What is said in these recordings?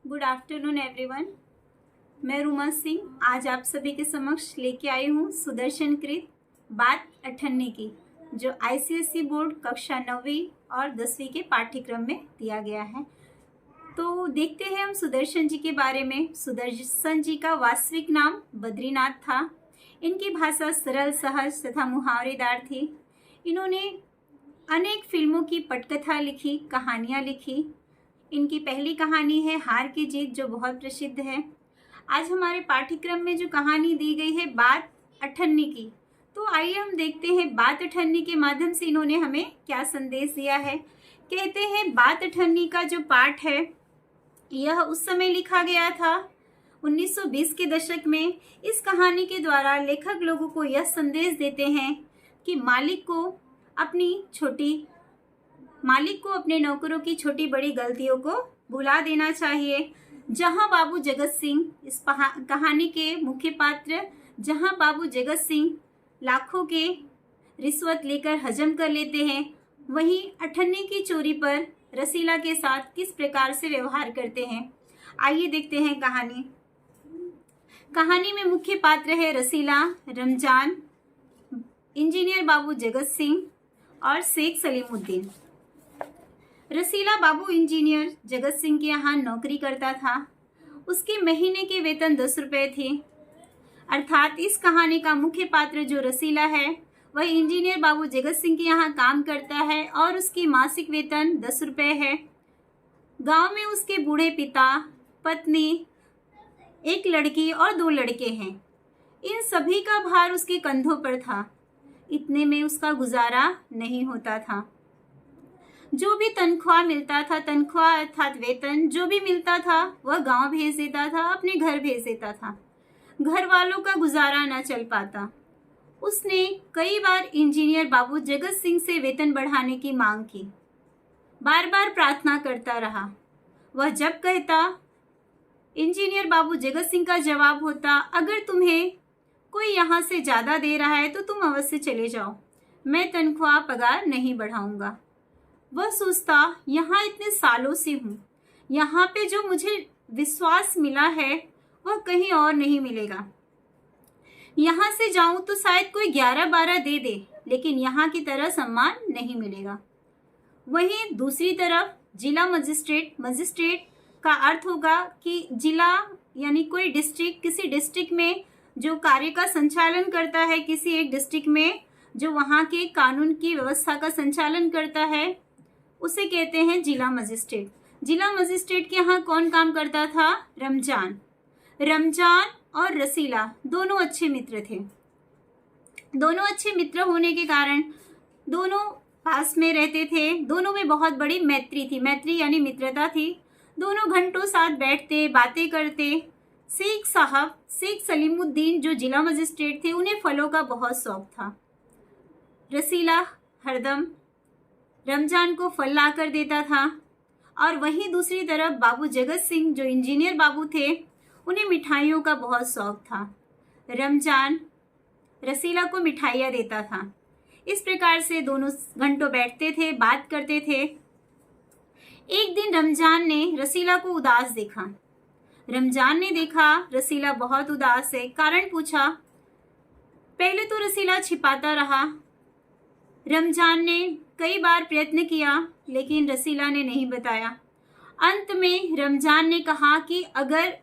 Good afternoon everyone. मैं रूमा सिंह आज आप सभी के समक्ष लेके आई हूँ सुदर्शन कृत बात अठन्नी की, जो आईसीएसई बोर्ड कक्षा 9वीं और 10वीं के पाठ्यक्रम में दिया गया है। तो देखते हैं हम सुदर्शन जी के बारे में। सुदर्शन जी का वास्तविक नाम बद्रीनाथ था। इनकी भाषा सरल, सहज तथा मुहावरेदार थी। इन्होंने अनेक फिल्मों की पटकथा लिखी, कहानियाँ लिखी। इनकी पहली कहानी है हार की जीत, जो बहुत प्रसिद्ध है। आज हमारे पाठ्यक्रम में जो कहानी दी गई है बात अठन्नी की, तो आइए हम देखते हैं बात अठन्नी के माध्यम से इन्होंने हमें क्या संदेश दिया है। कहते हैं बात अठन्नी का जो पाठ है यह उस समय लिखा गया था 1920 के दशक में। इस कहानी के द्वारा लेखक लोगों को यह संदेश देते हैं कि मालिक को अपने नौकरों की छोटी बड़ी गलतियों को भुला देना चाहिए। जहां बाबू जगत सिंह, इस कहानी के मुख्य पात्र, जहां बाबू जगत सिंह लाखों के रिश्वत लेकर हजम कर लेते हैं, वहीं अठन्नी की चोरी पर रसीला के साथ किस प्रकार से व्यवहार करते हैं। आइए देखते हैं कहानी में मुख्य पात्र है रसीला, रमजान, इंजीनियर बाबू जगत सिंह और शेख सलीमुद्दीन। रसीला बाबू इंजीनियर जगत सिंह के यहाँ नौकरी करता था। उसके महीने के वेतन 10 रुपये थे। अर्थात इस कहानी का मुख्य पात्र जो रसीला है वह इंजीनियर बाबू जगत सिंह के यहाँ काम करता है और उसकी मासिक वेतन 10 रुपये है। गांव में उसके बूढ़े पिता, पत्नी, एक लड़की और 2 लड़के हैं। इन सभी का भार उसके कंधों पर था। इतने में उसका गुजारा नहीं होता था। जो भी तनख्वाह मिलता था, तनख्वाह अर्थात वेतन जो भी मिलता था, वह गांव भेज देता था, अपने घर भेज देता था। घर वालों का गुजारा न चल पाता। उसने कई बार इंजीनियर बाबू जगत सिंह से वेतन बढ़ाने की मांग की, बार बार प्रार्थना करता रहा। वह जब कहता, इंजीनियर बाबू जगत सिंह का जवाब होता, अगर तुम्हें कोई यहाँ से ज़्यादा दे रहा है तो तुम अवश्य चले जाओ, मैं तनख्वाह पगार नहीं बढ़ाऊंगा। वह सोचता, यहाँ इतने सालों से हूँ, यहाँ पे जो मुझे विश्वास मिला है वह कहीं और नहीं मिलेगा। यहाँ से जाऊँ तो शायद कोई 11-12 दे दे, लेकिन यहाँ की तरह सम्मान नहीं मिलेगा। वहीं दूसरी तरफ जिला मजिस्ट्रेट का अर्थ होगा कि जिला यानी कोई डिस्ट्रिक्ट, किसी डिस्ट्रिक्ट में जो कार्य का संचालन करता है, किसी एक डिस्ट्रिक्ट में जो वहाँ के कानून की व्यवस्था का संचालन करता है, उसे कहते हैं जिला मजिस्ट्रेट। जिला मजिस्ट्रेट के यहाँ कौन काम करता था? रमजान और रसीला दोनों अच्छे मित्र थे। दोनों अच्छे मित्र होने के कारण दोनों पास में रहते थे। दोनों में बहुत बड़ी मैत्री थी। मैत्री यानी मित्रता थी। दोनों घंटों साथ बैठते, बातें करते। शेख सलीमुद्दीन जो जिला मजिस्ट्रेट थे, उन्हें फलों का बहुत शौक था। रसीला हरदम रमजान को फल ला कर देता था। और वहीं दूसरी तरफ बाबू जगत सिंह जो इंजीनियर बाबू थे, उन्हें मिठाइयों का बहुत शौक था। रमजान रसीला को मिठाइयाँ देता था। इस प्रकार से दोनों घंटों बैठते थे, बात करते थे। एक दिन रमजान ने रसीला को उदास देखा। रमजान ने देखा रसीला बहुत उदास है, कारण पूछा। पहले तो रसीला छिपाता रहा। रमजान ने कई बार प्रयत्न किया, लेकिन रसीला ने नहीं बताया। अंत में रमजान ने कहा कि अगर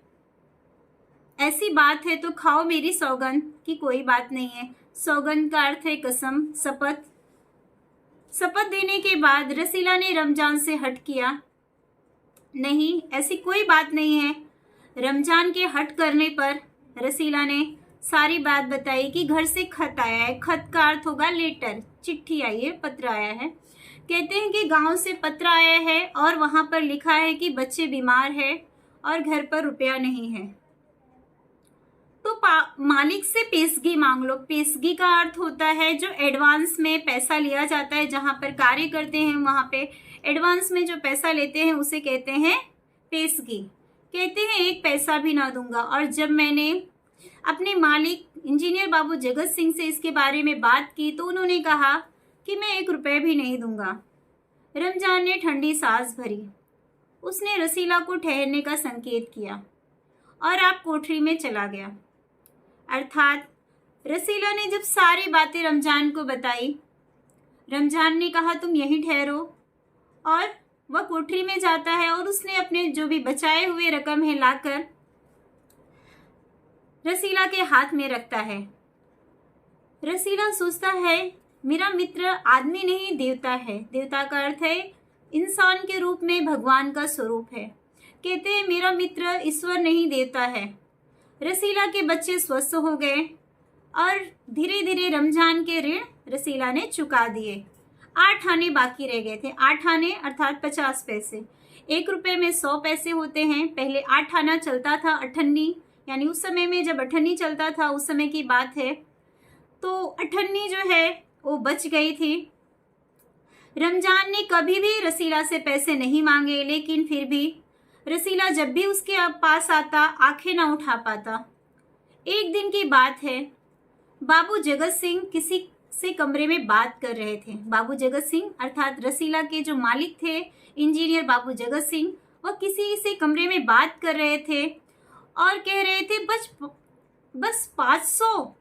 ऐसी बात है तो खाओ मेरी सौगंध की कोई बात नहीं है। सौगंध का अर्थ है कसम, शपथ। शपथ देने के बाद रसीला ने रमजान से हट किया। नहीं, ऐसी कोई बात नहीं है। रमजान के हट करने पर रसीला ने सारी बात बताई कि घर से खत आया है। खत का अर्थ होगा लेटर, चिट्ठी आई है, पत्र आया है। कहते हैं कि गांव से पत्र आया है और वहां पर लिखा है कि बच्चे बीमार है और घर पर रुपया नहीं है, तो मालिक से पेशगी मांग लो। पेशगी का अर्थ होता है जो एडवांस में पैसा लिया जाता है। जहां पर कार्य करते हैं वहां पे एडवांस में जो पैसा लेते हैं उसे कहते हैं पेशगी। कहते हैं 1 पैसा भी ना दूंगा। और जब मैंने अपने मालिक इंजीनियर बाबू जगत सिंह से इसके बारे में बात की तो उन्होंने कहा कि मैं 1 रुपये भी नहीं दूंगा। रमजान ने ठंडी सांस भरी। उसने रसीला को ठहरने का संकेत किया और आप कोठरी में चला गया। अर्थात रसीला ने जब सारी बातें रमजान को बताई, रमजान ने कहा तुम यहीं ठहरो, और वह कोठरी में जाता है और उसने अपने जो भी बचाए हुए रकम है लाकर रसीला के हाथ में रखता है। रसीला सोचता है मेरा मित्र आदमी नहीं देवता है। देवता का अर्थ है इंसान के रूप में भगवान का स्वरूप है। कहते हैं मेरा मित्र ईश्वर नहीं देवता है। रसीला के बच्चे स्वस्थ हो गए और धीरे धीरे रमजान के ऋण रसीला ने चुका दिए। 8 आने बाकी रह गए थे। 8 आने अर्थात 50 पैसे। 1 रुपए में 100 पैसे होते हैं। पहले 8 आना चलता था, अठन्नी, यानी उस समय में जब अठन्नी चलता था उस समय की बात है। तो अठन्नी जो है वो बच गई थी। रमजान ने कभी भी रसीला से पैसे नहीं मांगे, लेकिन फिर भी रसीला जब भी उसके पास आता आंखें ना उठा पाता। एक दिन की बात है, बाबू जगत सिंह किसी से कमरे में बात कर रहे थे। बाबू जगत सिंह अर्थात रसीला के जो मालिक थे, इंजीनियर बाबू जगत सिंह, वह किसी से कमरे में बात कर रहे थे और कह रहे थे बस 500,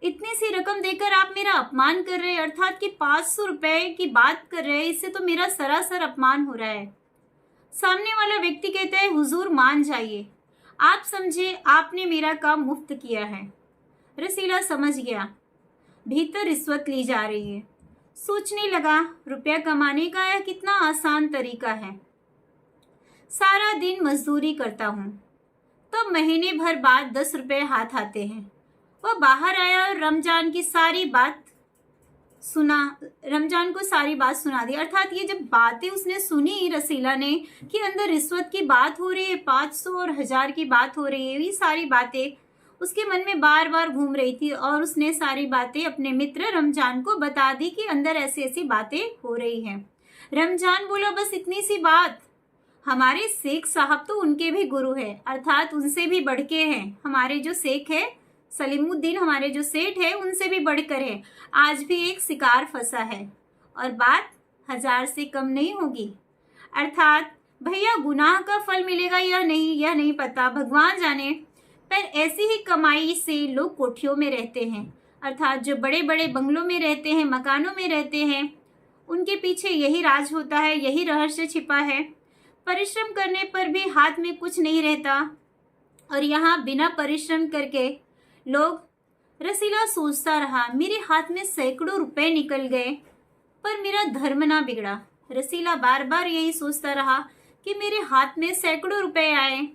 इतनी सी रकम देकर आप मेरा अपमान कर रहे हैं। अर्थात कि 500 रुपए की बात कर रहे हैं, इससे तो मेरा सरासर अपमान हो रहा है। सामने वाला व्यक्ति कहता है हुजूर मान जाइए, आप समझे आपने मेरा काम मुफ्त किया है। रसीला समझ गया भीतर रिश्वत ली जा रही है। सोचने लगा रुपया कमाने का यह कितना आसान तरीका है। सारा दिन मजदूरी करता हूँ, तब महीने भर बाद 10 रुपए हाथ आते हैं। वह बाहर आया और रमजान को सारी बात सुना दी। अर्थात ये जब बातें उसने सुनी रसीला ने कि अंदर रिश्वत की बात हो रही है, 500 और 1000 की बात हो रही है, ये सारी बातें उसके मन में बार बार घूम रही थी और उसने सारी बातें अपने मित्र रमजान को बता दी कि अंदर ऐसी ऐसी बातें हो रही हैं। रमजान बोला बस इतनी सी बात, हमारे शेख साहब तो उनके भी गुरु हैं, अर्थात उनसे भी बढ़ के हैं। हमारे जो शेख है सलीमुद्दीन, हमारे जो सेठ है, उनसे भी बढ़कर है। आज भी एक शिकार फंसा है और बात 1000 से कम नहीं होगी। अर्थात भैया गुनाह का फल मिलेगा या नहीं यह नहीं पता, भगवान जाने, पर ऐसी ही कमाई से लोग कोठियों में रहते हैं। अर्थात जो बड़े बड़े बंगलों में रहते हैं, मकानों में रहते हैं, उनके पीछे यही राज होता है, यही रहस्य छिपा है। परिश्रम करने पर भी हाथ में कुछ नहीं रहता और यहाँ बिना परिश्रम करके लोग। रसीला सोचता रहा मेरे हाथ में सैकड़ों रुपए निकल गए पर मेरा धर्म ना बिगड़ा। रसीला बार बार यही सोचता रहा कि मेरे हाथ में सैकड़ों रुपए आए,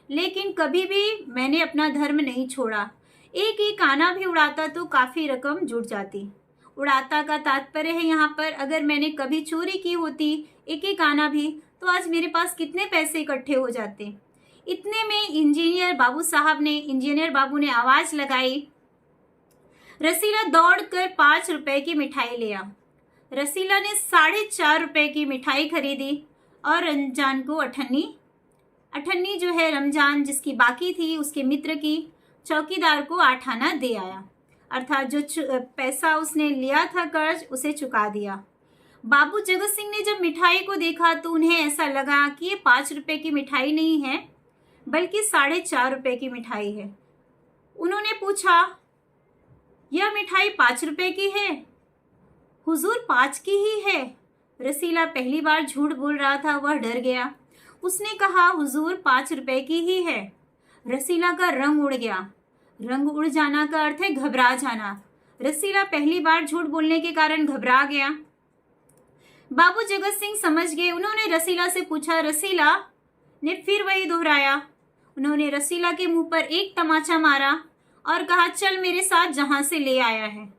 लेकिन कभी भी मैंने अपना धर्म नहीं छोड़ा। एक आना भी उड़ाता तो काफ़ी रकम जुट जाती। उड़ाता का तात्पर्य है यहाँ पर अगर मैंने कभी चोरी की होती एक आना भी, तो आज मेरे पास कितने पैसे इकट्ठे हो जाते। इतने में इंजीनियर बाबू ने आवाज़ लगाई। रसीला दौड़कर 5 रुपए की मिठाई ले आ। रसीला ने 4.5 रुपए की मिठाई खरीदी और रमजान को अठन्नी जो है रमजान जिसकी बाकी थी उसके मित्र की, चौकीदार को 8 आना दे आया। अर्थात जो पैसा उसने लिया था कर्ज उसे चुका दिया। बाबू जगत सिंह ने जब मिठाई को देखा तो उन्हें ऐसा लगा कि ये 5 रुपए की मिठाई नहीं है बल्कि 4.5 रुपए की मिठाई है। उन्होंने पूछा यह मिठाई 5 रुपए की है? हुजूर 5 की ही है। रसीला पहली बार झूठ बोल रहा था, वह डर गया। उसने कहा हुजूर 5 रुपए की ही है। रसीला का रंग उड़ गया। रंग उड़ जाना का अर्थ है घबरा जाना। रसीला पहली बार झूठ बोलने के कारण घबरा गया। बाबू जगत सिंह समझ गए। उन्होंने रसीला से पूछा। रसीला ने फिर वही दोहराया। उन्होंने रसीला के मुंह पर एक तमाचा मारा और कहा चल मेरे साथ जहां से ले आया है।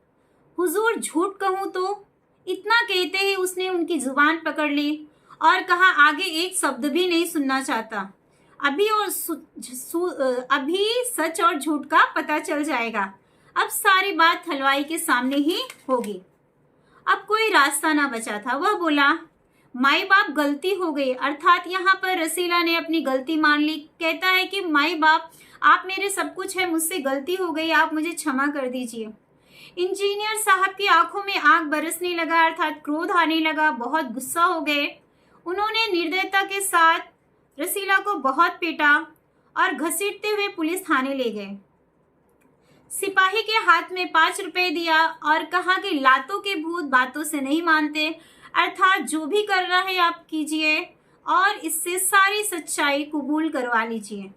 हुजूर झूठ कहूं तो? इतना कहते ही उसने उनकी जुबान पकड़ ली और कहा आगे एक शब्द भी नहीं सुनना चाहता। अभी सच और झूठ का पता चल जाएगा। अब सारी बात हलवाई के सामने ही होगी। अब कोई रास्ता ना बचा था। वह बोला माई बाप गलती हो गई। अर्थात यहाँ पर रसीला ने अपनी गलती मान ली। कहता है कि माई बाप आप मेरे सब कुछ है, मुझसे गलती हो गई, आप मुझे क्षमा कर दीजिए। इंजीनियर साहब की आंखों में आग बरसने लगा, अर्थात क्रोध आने लगा, बहुत गुस्सा हो गए। उन्होंने निर्दयता के साथ रसीला को बहुत पीटा और घसीटते हुए पुलिस थाने ले गए। सिपाही के हाथ में 5 रुपए दिया और कहा कि लातों के भूत बातों से नहीं मानते, अर्थात जो भी करना है आप कीजिए और इससे सारी सच्चाई कबूल करवा लीजिए।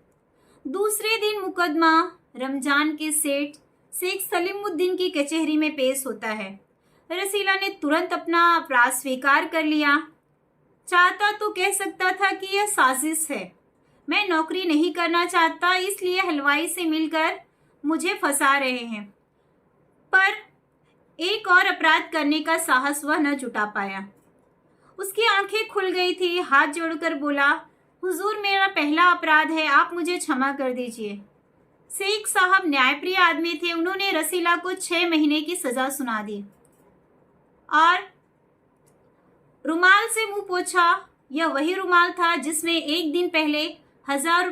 दूसरे दिन मुकदमा रमजान के सेठ शेख सलीमुद्दीन की कचहरी में पेश होता है। रसीला ने तुरंत अपना अपराध स्वीकार कर लिया। चाहता तो कह सकता था कि यह साजिश है, मैं नौकरी नहीं करना चाहता, इसलिए हलवाई से मिलकर मुझे फंसा रहे हैं, पर एक और अपराध करने का साहस वह न जुटा पाया। उसकी आंखें खुल गई थी, हाथ जोड़कर बोला, हुजूर मेरा पहला अपराध है, आप मुझे क्षमा कर दीजिए। शेख साहब न्यायप्रिय आदमी थे, उन्होंने रसीला को 6 महीने की सजा सुना दी और रुमाल से मुंह पोंछा। यह वही रुमाल था जिसमें एक दिन पहले 1000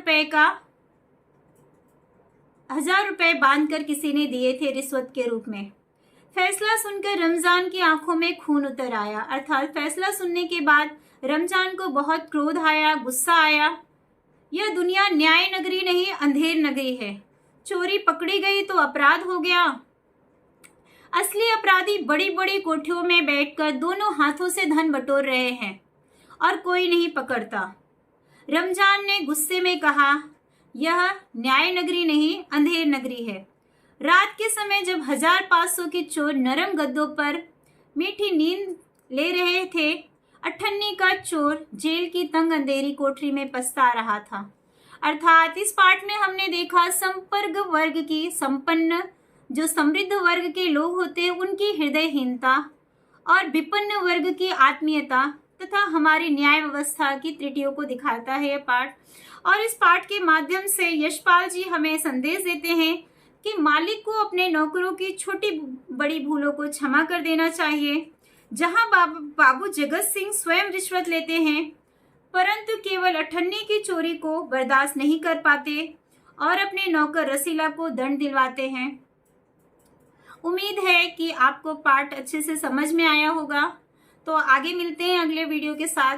रुपए बांधकर किसी ने दिए थे रिश्वत के रूप में। फैसला सुनकर रमजान की आंखों में खून उतर आया, अर्थात फैसला सुनने के बाद रमजान को बहुत क्रोध आया, गुस्सा आया। यह दुनिया न्याय नगरी नहीं अंधेर नगरी है। चोरी पकड़ी गई तो अपराध हो गया। असली अपराधी बड़ी बड़ी कोठियों में बैठकर दोनों हाथों से धन बटोर रहे हैं और कोई नहीं पकड़ता। रमजान ने गुस्से में कहा, यह न्याय नगरी नहीं अंधेर नगरी है। रात के समय जब 1500 के चोर नरम गद्दों पर मीठी नींद ले रहे थे, अठन्नी का चोर जेल की तंग अंधेरी कोठरी में पछता रहा था। अर्थात इस पाठ में हमने देखा संपर्क वर्ग की, संपन्न जो समृद्ध वर्ग के लोग होते हैं उनकी हृदयहीनता और विपन्न वर्ग की आत्मीयता तथा हमारी न्याय व्यवस्था की त्रुटियों को दिखाता है यह पाठ। और इस पाठ के माध्यम से यशपाल जी हमें संदेश देते हैं कि मालिक को अपने नौकरों की छोटी बड़ी भूलों को क्षमा कर देना चाहिए। जहां बाबू जगत सिंह स्वयं रिश्वत लेते हैं, परंतु केवल अठन्नी की चोरी को बर्दाश्त नहीं कर पाते और अपने नौकर रसीला को दंड दिलवाते हैं। उम्मीद है कि आपको पाठ अच्छे से समझ में आया होगा। तो आगे मिलते हैं अगले वीडियो के साथ।